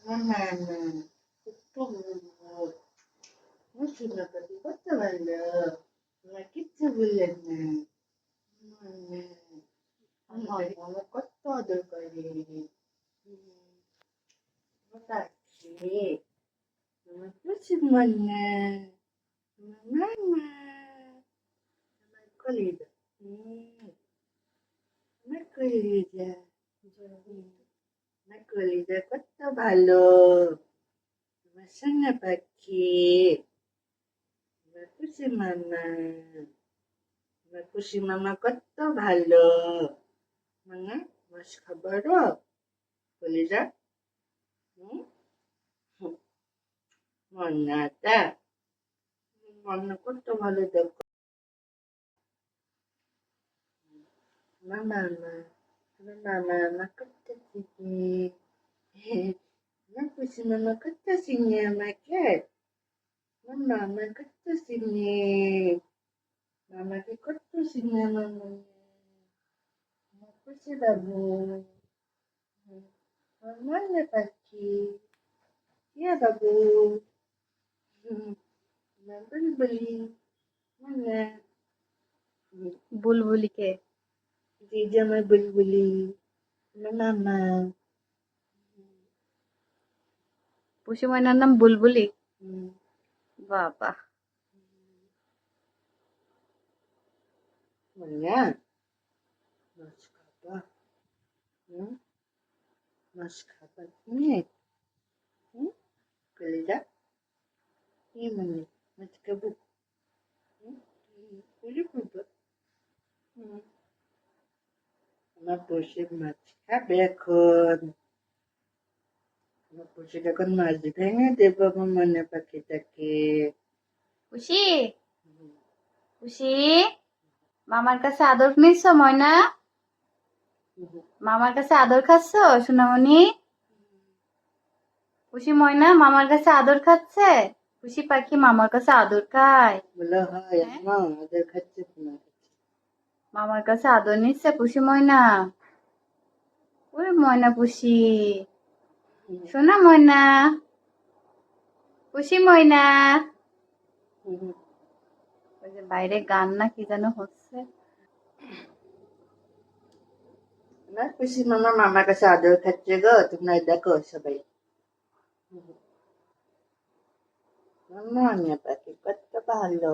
না না একটু মুসিবত করতে পারলো আমার কিচ্ছু বললেন না আমার কত আদর করে আমার প্রচুর মনে আমার মামা আমার কলিজা আমার কলিজা আমার কলিজা কত ভালো আমার সোনা পাখি আমার খুশি মামা আমার খুশি মামা কত ভালো মানে মাছ খাবারও কলিজা মন্নাটা মন্না কত ভালো দেখো মামা মামা আমার কত চিনি আমার খুশি মামা কত চিনি আমাকে মামা আমার কত চিনি মামাকে কত চিনি মামা আমার খুশি বাবু আমার পাখি ইয়া বাবু আমার বুলবুলি মানে বুলবুলিকে দিদি আমার বুলবুলি আমার মামা পুষি ময়নার নাম বুলবুলি। বাবা, মন্না মাছ খাবা মাছ খাবা তুমি কলিজা কি মানে মাছ খাবো পুরি খাবো আমার বসে মাছ খাবে এখন আমার বসে যখন মাছ ভেঙে দেবো আমার মনে পাখিটাকে পুষি পুষি মামার কাছে আদর নিচ্ছ ময়না? মামার কাছে আদর খাচ্ছ সোনামণি? পুষি ময়না মামার কাছে আদর খাচ্ছে? পুষি পাখি মামার কাছে আদর খায়? বলো হয় মা ওদের খাচ্ছে তোমার কাছে মামার কাছে আদর নিচ্ছে পুষি ময়না? ওরে ময়না পুষি, সোনা ময়না, পুষি ময়না। ওই যে বাইরে গান না কি যেন হচ্ছে। আমার খুশি মামা মামার কাছে আদর খাচ্ছে গো তোমরা দেখো সবাই মামা পাখি কত ভালো